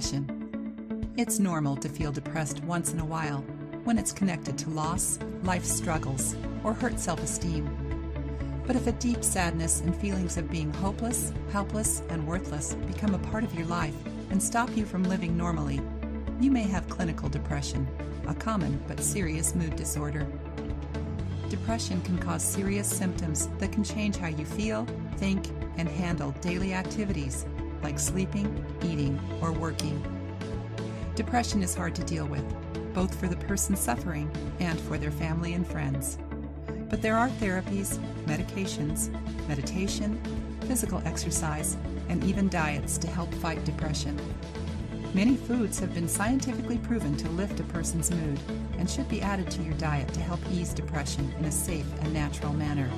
depression. It's normal to feel depressed once in a while when it's connected to loss, life struggles, or hurt self-esteem. But if a deep sadness and feelings of being hopeless, helpless, and worthless become a part of your life and stop you from living normally, you may have clinical depression, a common but serious mood disorder. Depression can cause serious symptoms that can change how you feel, think, and handle daily activities like sleeping, eating, or working. Depression is hard to deal with, both for the person suffering and for their family and friends. But there are therapies, medications, meditation, physical exercise, and even diets to help fight depression. Many foods have been scientifically proven to lift a person's mood and should be added to your diet to help ease depression in a safe and natural manner.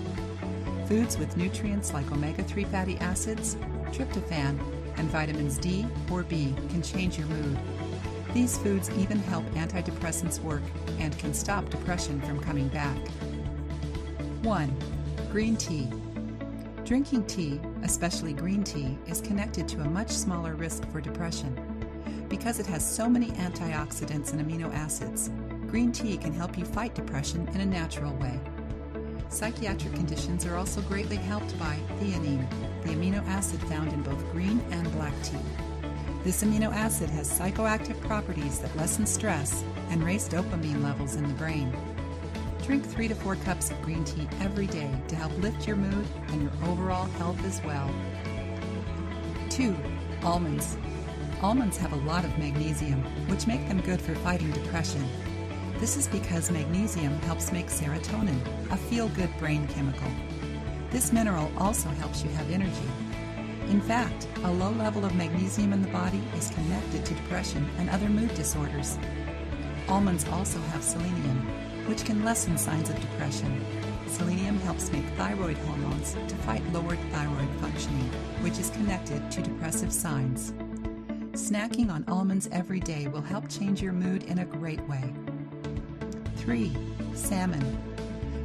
Foods with nutrients like omega-3 fatty acids, tryptophan, and vitamins D or B can change your mood. These foods even help antidepressants work and can stop depression from coming back. 1. Green tea. Drinking tea, especially green tea, is connected to a much smaller risk for depression. Because it has so many antioxidants and amino acids, green tea can help you fight depression in a natural way. Psychiatric conditions are also greatly helped by theanine, the amino acid found in both green and black tea. This amino acid has psychoactive properties that lessen stress and raise dopamine levels in the brain. Drink 3 to 4 cups of green tea every day to help lift your mood and your overall health as well. 2. Almonds. Almonds have a lot of magnesium, which make them good for fighting depression. This is because magnesium helps make serotonin, a feel-good brain chemical. This mineral also helps you have energy. In fact, a low level of magnesium in the body is connected to depression and other mood disorders. Almonds also have selenium, which can lessen signs of depression. Selenium helps make thyroid hormones to fight lowered thyroid functioning, which is connected to depressive signs. Snacking on almonds every day will help change your mood in a great way. 3. Salmon.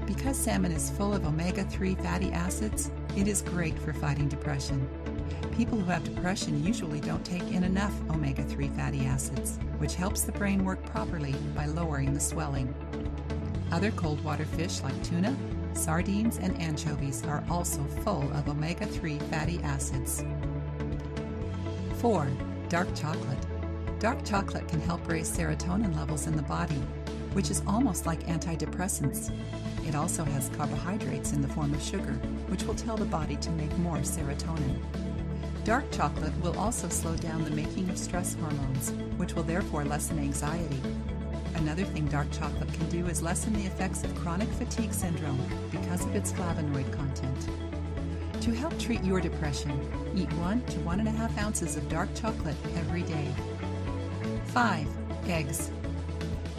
Because salmon is full of omega-3 fatty acids, it is great for fighting depression. People who have depression usually don't take in enough omega-3 fatty acids, which helps the brain work properly by lowering the swelling. Other cold water fish like tuna, sardines, and anchovies are also full of omega-3 fatty acids. 4. Dark chocolate. Dark chocolate can help raise serotonin levels in the body, which is almost like antidepressants. It also has carbohydrates in the form of sugar, which will tell the body to make more serotonin. Dark chocolate will also slow down the making of stress hormones, which will therefore lessen anxiety. Another thing dark chocolate can do is lessen the effects of chronic fatigue syndrome because of its flavonoid content. To help treat your depression, eat 1 to 1.5 ounces of dark chocolate every day. 5. Eggs.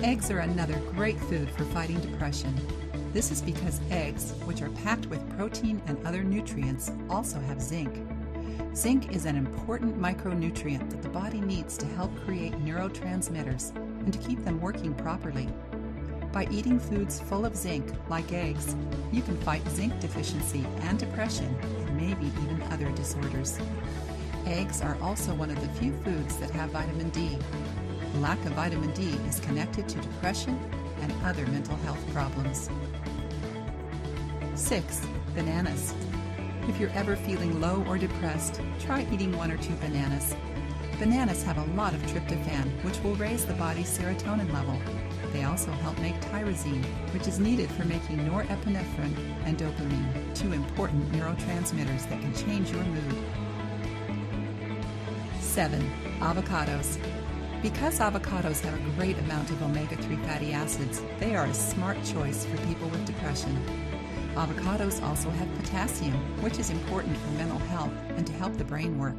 Eggs are another great food for fighting depression. This is because eggs, which are packed with protein and other nutrients, also have zinc. Zinc is an important micronutrient that the body needs to help create neurotransmitters and to keep them working properly. By eating foods full of zinc, like eggs, you can fight zinc deficiency and depression, and maybe even other disorders. Eggs are also one of the few foods that have vitamin D. The lack of vitamin D is connected to depression and other mental health problems. 6. Bananas. If you're ever feeling low or depressed, try eating 1 or 2 bananas. Bananas have a lot of tryptophan, which will raise the body's serotonin level. They also help make tyrosine, which is needed for making norepinephrine and dopamine, 2 important neurotransmitters that can change your mood. 7. Avocados. Because avocados have a great amount of omega-3 fatty acids, they are a smart choice for people with depression. Avocados also have potassium, which is important for mental health and to help the brain work.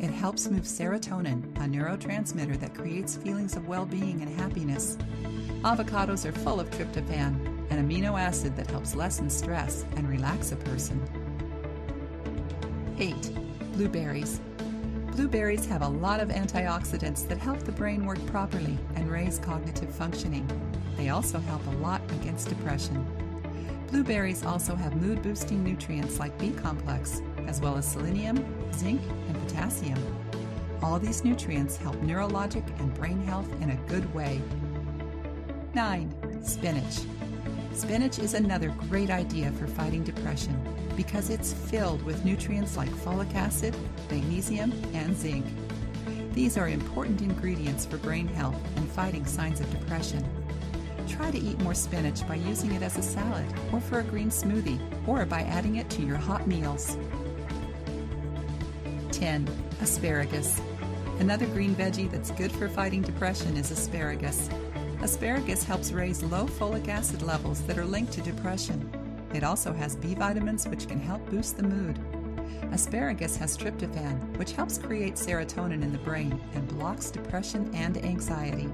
It helps move serotonin, a neurotransmitter that creates feelings of well-being and happiness. Avocados are full of tryptophan, an amino acid that helps lessen stress and relax a person. 8. Blueberries. Blueberries have a lot of antioxidants that help the brain work properly and raise cognitive functioning. They also help a lot against depression. Blueberries also have mood-boosting nutrients like B-complex, as well as selenium, zinc, and potassium. All these nutrients help neurologic and brain health in a good way. 9. Spinach. Spinach is another great idea for fighting depression because it's filled with nutrients like folic acid, magnesium, and zinc. These are important ingredients for brain health and fighting signs of depression. Try to eat more spinach by using it as a salad or for a green smoothie or by adding it to your hot meals. 10. Asparagus. Another green veggie that's good for fighting depression is asparagus. Asparagus helps raise low folic acid levels that are linked to depression. It also has B vitamins which can help boost the mood. Asparagus has tryptophan, which helps create serotonin in the brain and blocks depression and anxiety.